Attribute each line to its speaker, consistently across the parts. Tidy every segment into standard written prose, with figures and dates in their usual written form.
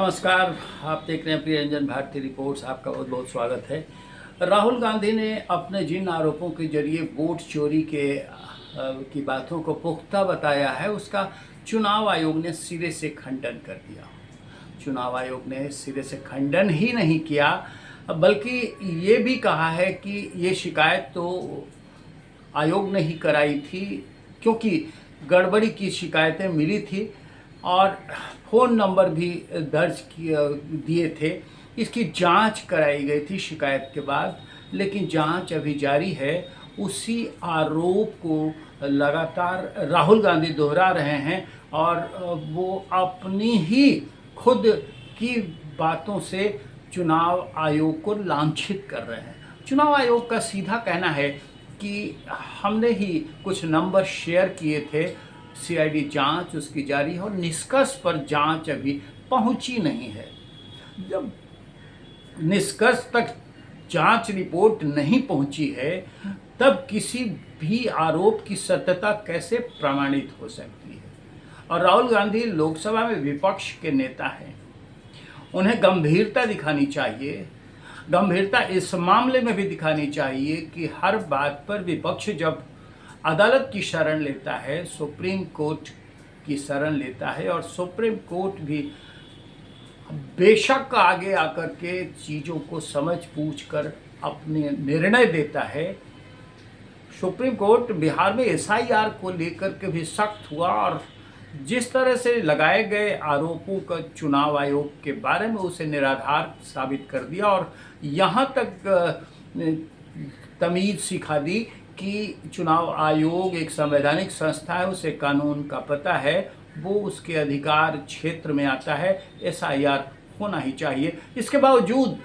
Speaker 1: नमस्कार। आप देख रहे हैं प्रियरंजन भारती रिपोर्ट्स। आपका बहुत बहुत स्वागत है। राहुल गांधी ने अपने जिन आरोपों के जरिए वोट चोरी की बातों को पुख्ता बताया है, उसका चुनाव आयोग ने सिरे से खंडन कर दिया। चुनाव आयोग ने सिरे से खंडन ही नहीं किया, बल्कि ये भी कहा है कि ये शिकायत तो आयोग ने ही कराई थी, क्योंकि गड़बड़ी की शिकायतें मिली थी और फ़ोन नंबर भी दर्ज दिए थे। इसकी जांच कराई गई थी शिकायत के बाद, लेकिन जांच अभी जारी है। उसी आरोप को लगातार राहुल गांधी दोहरा रहे हैं और वो अपनी ही खुद की बातों से चुनाव आयोग को लांछित कर रहे हैं। चुनाव आयोग का सीधा कहना है कि हमने ही कुछ नंबर शेयर किए थे, सीआईडी जांच उसकी जारी है और निष्कर्ष पर जांच अभी पहुंची नहीं है। जब निष्कर्ष तक जांच रिपोर्ट नहीं पहुंची है, तब किसी भी आरोप की सत्यता कैसे प्रमाणित हो सकती है। और राहुल गांधी लोकसभा में विपक्ष के नेता हैं, उन्हें गंभीरता दिखानी चाहिए। गंभीरता इस मामले में भी दिखानी चाहिए कि हर बात पर विपक्ष जब अदालत की शरण लेता है, सुप्रीम कोर्ट की शरण लेता है, और सुप्रीम कोर्ट भी बेशक आगे आकर के चीज़ों को समझ पूछ कर अपने निर्णय देता है। सुप्रीम कोर्ट बिहार में एसआईआर को लेकर के भी सख्त हुआ और जिस तरह से लगाए गए आरोपों का चुनाव आयोग के बारे में उसे निराधार साबित कर दिया और यहाँ तक तमीज़ सिखा दी कि चुनाव आयोग एक संवैधानिक संस्था है, उसे कानून का पता है, वो उसके अधिकार क्षेत्र में आता है, एसआईआर होना ही चाहिए। इसके बावजूद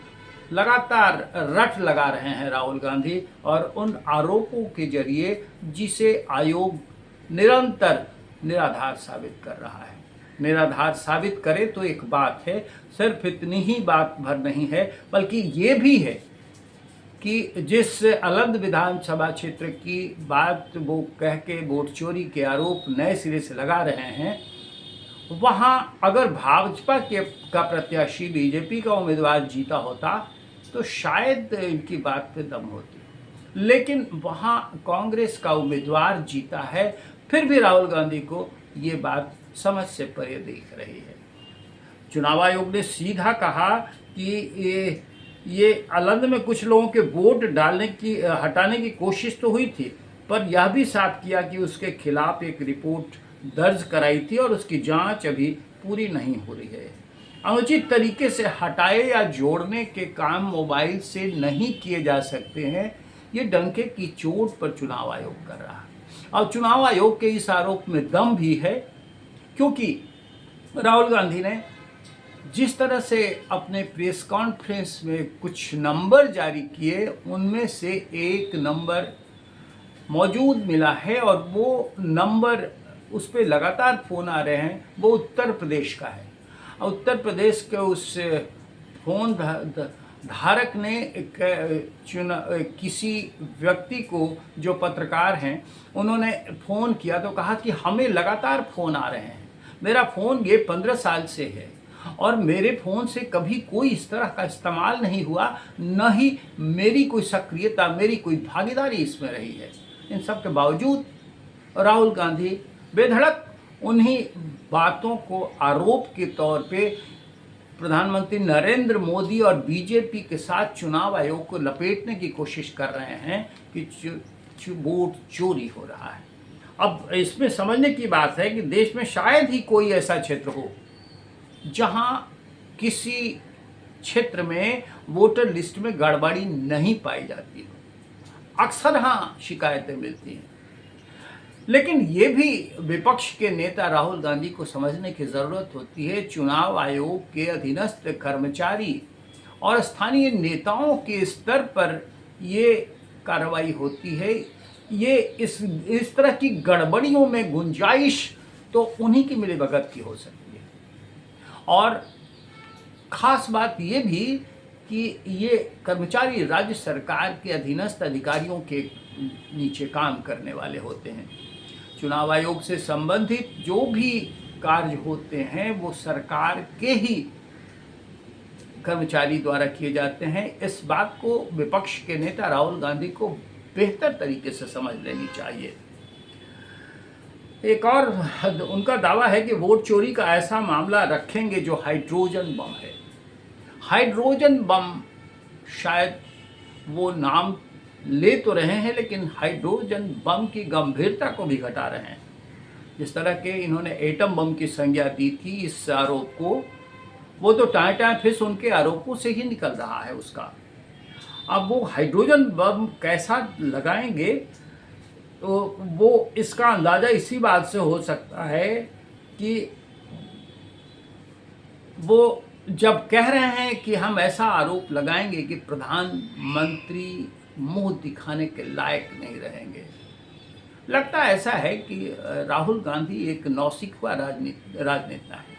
Speaker 1: लगातार रट लगा रहे हैं राहुल गांधी और उन आरोपों के जरिए जिसे आयोग निरंतर निराधार साबित कर रहा है। निराधार साबित करे तो एक बात है, सिर्फ इतनी ही बात भर नहीं है, बल्कि ये भी है कि जिस अलग विधानसभा क्षेत्र की बात वो कह के वोट चोरी के आरोप नए सिरे से लगा रहे हैं, वहाँ अगर भाजपा का प्रत्याशी बीजेपी का उम्मीदवार जीता होता तो शायद इनकी बात पे दम होती, लेकिन वहाँ कांग्रेस का उम्मीदवार जीता है, फिर भी राहुल गांधी को ये बात समझ से परे दिख रही है। चुनाव आयोग ने सीधा कहा कि ये अलग में कुछ लोगों के वोट हटाने की कोशिश तो हुई थी, पर यह भी साफ किया कि उसके खिलाफ एक रिपोर्ट दर्ज कराई थी और उसकी जांच अभी पूरी नहीं हो रही है। अनुचित तरीके से हटाए या जोड़ने के काम मोबाइल से नहीं किए जा सकते हैं, ये डंके की चोट पर चुनाव आयोग कर रहा है। और चुनाव आयोग के इस आरोप में दम भी है, क्योंकि राहुल गांधी ने जिस तरह से अपने प्रेस कॉन्फ्रेंस में कुछ नंबर जारी किए, उनमें से एक नंबर मौजूद मिला है और वो नंबर उस पर लगातार फ़ोन आ रहे हैं, वो उत्तर प्रदेश का है। और उत्तर प्रदेश के उस फोन धारक ने किसी व्यक्ति को, जो पत्रकार हैं, उन्होंने फ़ोन किया तो कहा कि हमें लगातार फ़ोन आ रहे हैं, मेरा फ़ोन ये 15 साल से है और मेरे फ़ोन से कभी कोई इस तरह का इस्तेमाल नहीं हुआ, न ही मेरी कोई सक्रियता, मेरी कोई भागीदारी इसमें रही है। इन सब के बावजूद राहुल गांधी बेधड़क उन्हीं बातों को आरोप के तौर पे प्रधानमंत्री नरेंद्र मोदी और बीजेपी के साथ चुनाव आयोग को लपेटने की कोशिश कर रहे हैं कि वोट चोरी हो रहा है। अब इसमें समझने की बात है कि देश में शायद ही कोई ऐसा क्षेत्र हो जहां किसी क्षेत्र में वोटर लिस्ट में गड़बड़ी नहीं पाई जाती हो। अक्सर हाँ शिकायतें मिलती हैं, लेकिन ये भी विपक्ष के नेता राहुल गांधी को समझने की ज़रूरत होती है, चुनाव आयोग के अधीनस्थ कर्मचारी और स्थानीय नेताओं के स्तर पर ये कार्रवाई होती है। ये इस तरह की गड़बड़ियों में गुंजाइश तो उन्हीं की मिलीभगत की हो सकती है। और ख़ास बात ये भी कि ये कर्मचारी राज्य सरकार के अधीनस्थ अधिकारियों के नीचे काम करने वाले होते हैं। चुनाव आयोग से संबंधित जो भी कार्य होते हैं वो सरकार के ही कर्मचारी द्वारा किए जाते हैं। इस बात को विपक्ष के नेता राहुल गांधी को बेहतर तरीके से समझ लेनी चाहिए। एक और उनका दावा है कि वोट चोरी का ऐसा मामला रखेंगे जो हाइड्रोजन बम है। हाइड्रोजन बम शायद वो नाम ले तो रहे हैं, लेकिन हाइड्रोजन बम की गंभीरता को भी घटा रहे हैं। जिस तरह के इन्होंने एटम बम की संज्ञा दी थी इस आरोप को, वो तो टाँय फिस उनके आरोपों से ही निकल रहा है उसका। अब वो हाइड्रोजन बम कैसा लगाएंगे, तो वो इसका अंदाज़ा इसी बात से हो सकता है कि वो जब कह रहे हैं कि हम ऐसा आरोप लगाएंगे कि प्रधानमंत्री मुंह दिखाने के लायक नहीं रहेंगे। लगता ऐसा है कि राहुल गांधी एक नौसिखुआ राजनेता है।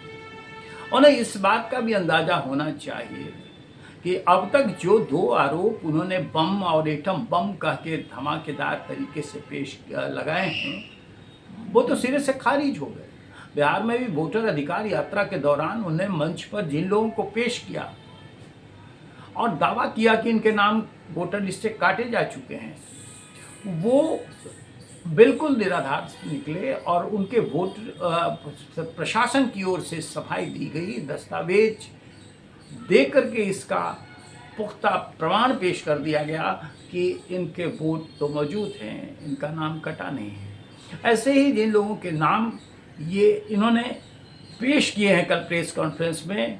Speaker 1: उन्हें इस बात का भी अंदाज़ा होना चाहिए कि अब तक जो 2 आरोप उन्होंने बम और एटम बम कह के धमाकेदार तरीके से लगाए हैं, वो तो सिरे से खारिज हो गए। बिहार में भी वोटर अधिकार यात्रा के दौरान उन्हें मंच पर जिन लोगों को पेश किया और दावा किया कि इनके नाम वोटर लिस्ट से काटे जा चुके हैं, वो बिल्कुल निराधार निकले और उनके वोट प्रशासन की ओर से सफाई दी गई, दस्तावेज दे करके इसका पुख्ता प्रमाण पेश कर दिया गया कि इनके वोट तो मौजूद हैं, इनका नाम कटा नहीं है। ऐसे ही जिन लोगों के नाम ये इन्होंने पेश किए हैं कल प्रेस कॉन्फ्रेंस में,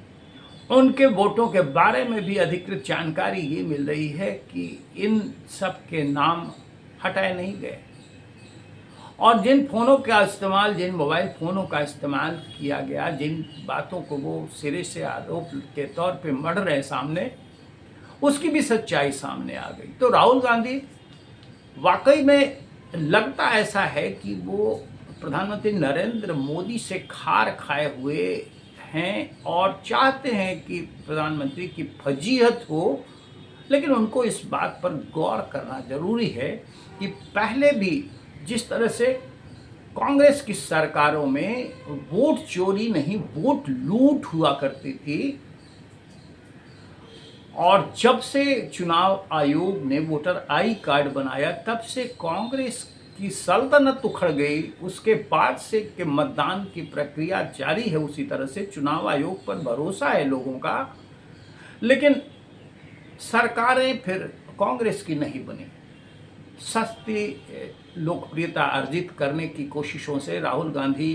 Speaker 1: उनके वोटों के बारे में भी अधिकृत जानकारी ये मिल रही है कि इन सब के नाम हटाए नहीं गए। और जिन फ़ोनों का इस्तेमाल, जिन मोबाइल फ़ोनों का इस्तेमाल किया गया, जिन बातों को वो सिरे से आरोप के तौर पे मढ़ रहे सामने, उसकी भी सच्चाई सामने आ गई। तो राहुल गांधी वाकई में लगता ऐसा है कि वो प्रधानमंत्री नरेंद्र मोदी से खार खाए हुए हैं और चाहते हैं कि प्रधानमंत्री की फजीहत हो, लेकिन उनको इस बात पर गौर करना जरूरी है कि पहले भी जिस तरह से कांग्रेस की सरकारों में वोट चोरी नहीं वोट लूट हुआ करती थी, और जब से चुनाव आयोग ने वोटर आई कार्ड बनाया तब से कांग्रेस की सल्तनत उखड़ गई। उसके बाद से कि मतदान की प्रक्रिया जारी है, उसी तरह से चुनाव आयोग पर भरोसा है लोगों का, लेकिन सरकारें फिर कांग्रेस की नहीं बनी। सस्ती लोकप्रियता अर्जित करने की कोशिशों से राहुल गांधी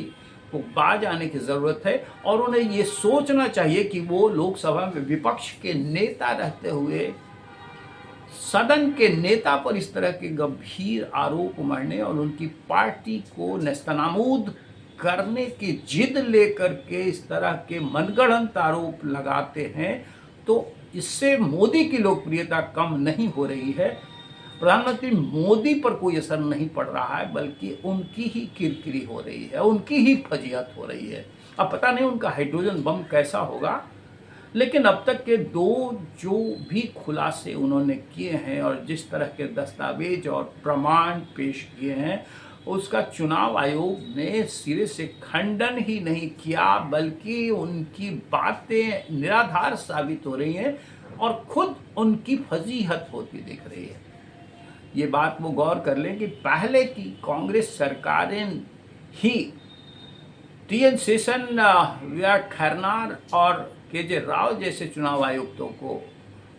Speaker 1: को बाज आने की ज़रूरत है और उन्हें ये सोचना चाहिए कि वो लोकसभा में विपक्ष के नेता रहते हुए सदन के नेता पर इस तरह के गंभीर आरोप मढ़ने और उनकी पार्टी को नेस्तनाबूद करने की जिद लेकर के इस तरह के मनगढ़ंत आरोप लगाते हैं, तो इससे मोदी की लोकप्रियता कम नहीं हो रही है। प्रधानमंत्री मोदी पर कोई असर नहीं पड़ रहा है, बल्कि उनकी ही किरकिरी हो रही है, उनकी ही फजीहत हो रही है। अब पता नहीं उनका हाइड्रोजन बम कैसा होगा, लेकिन अब तक के 2 जो भी खुलासे उन्होंने किए हैं और जिस तरह के दस्तावेज और प्रमाण पेश किए हैं, उसका चुनाव आयोग ने सिरे से खंडन ही नहीं किया, बल्कि उनकी बातें निराधार साबित हो रही हैं और खुद उनकी फजीहत होती दिख रही है। ये बात वो गौर कर लें कि पहले की कांग्रेस सरकारें ही टी.एन. शेषन, वी.आर. खैरनार और के.जे. राव जैसे चुनाव आयुक्तों को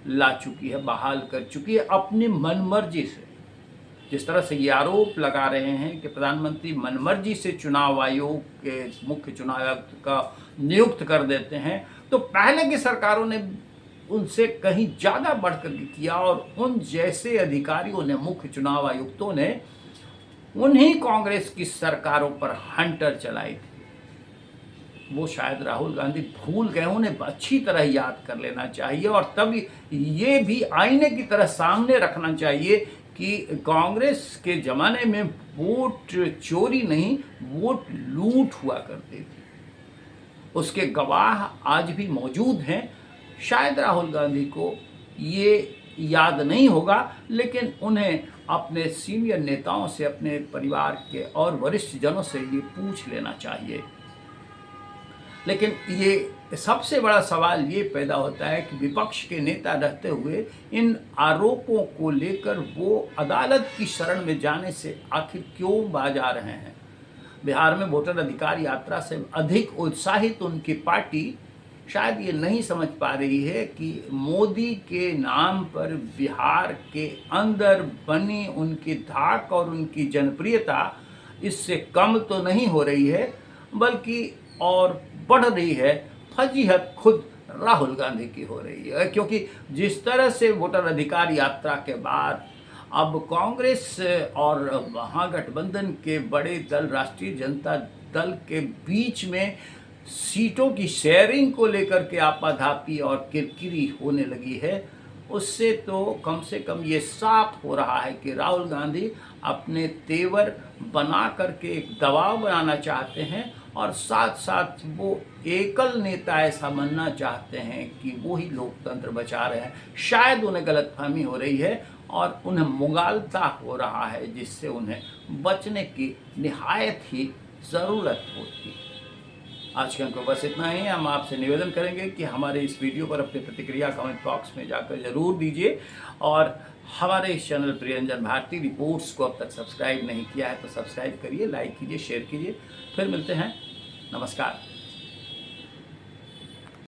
Speaker 1: ला चुकी है, बहाल कर चुकी है अपनी मनमर्जी से। जिस तरह से ये आरोप लगा रहे हैं कि प्रधानमंत्री मनमर्जी से चुनाव आयोग के मुख्य चुनाव आयुक्त का नियुक्त कर देते हैं, तो पहले की सरकारों ने उनसे कहीं ज़्यादा बढ़ कर किया और उन जैसे अधिकारियों ने, मुख्य चुनाव आयुक्तों ने, उन्हीं कांग्रेस की सरकारों पर हंटर चलाई थी। वो शायद राहुल गांधी भूल गए, उन्हें अच्छी तरह याद कर लेना चाहिए और तब ये भी आईने की तरह सामने रखना चाहिए कि कांग्रेस के ज़माने में वोट चोरी नहीं वोट लूट हुआ करती थी। उसके गवाह आज भी मौजूद हैं। शायद राहुल गांधी को ये याद नहीं होगा, लेकिन उन्हें अपने सीनियर नेताओं से, अपने परिवार के और वरिष्ठ जनों से ये पूछ लेना चाहिए। लेकिन ये सबसे बड़ा सवाल ये पैदा होता है कि विपक्ष के नेता रहते हुए इन आरोपों को लेकर वो अदालत की शरण में जाने से आखिर क्यों बाज आ रहे हैं। बिहार में वोटर अधिकार यात्रा से अधिक उत्साहित उनकी पार्टी शायद ये नहीं समझ पा रही है कि मोदी के नाम पर बिहार के अंदर बनी उनकी धाक और उनकी जनप्रियता इससे कम तो नहीं हो रही है, बल्कि और बढ़ रही है। फजीहत खुद राहुल गांधी की हो रही है, क्योंकि जिस तरह से वोटर अधिकार यात्रा के बाद अब कांग्रेस और महागठबंधन के बड़े दल राष्ट्रीय जनता दल के बीच में सीटों की शेयरिंग को लेकर के आपाधापी और किरकिरी होने लगी है, उससे तो कम से कम ये साफ हो रहा है कि राहुल गांधी अपने तेवर बना करके एक दबाव बनाना चाहते हैं और साथ साथ वो एकल नेता ऐसा बनना चाहते हैं कि वो ही लोकतंत्र बचा रहे हैं। शायद उन्हें गलतफहमी हो रही है और उन्हें मुगालता हो रहा है, जिससे उन्हें बचने की निहायत ही ज़रूरत होती है। आज के हमको बस इतना ही। हम आपसे निवेदन करेंगे कि हमारे इस वीडियो पर अपनी प्रतिक्रिया कमेंट बॉक्स में जाकर ज़रूर दीजिए और हमारे इस चैनल प्रियंजन भारती रिपोर्ट्स को अब तक सब्सक्राइब नहीं किया है तो सब्सक्राइब करिए, लाइक कीजिए, शेयर कीजिए। फिर मिलते हैं। नमस्कार।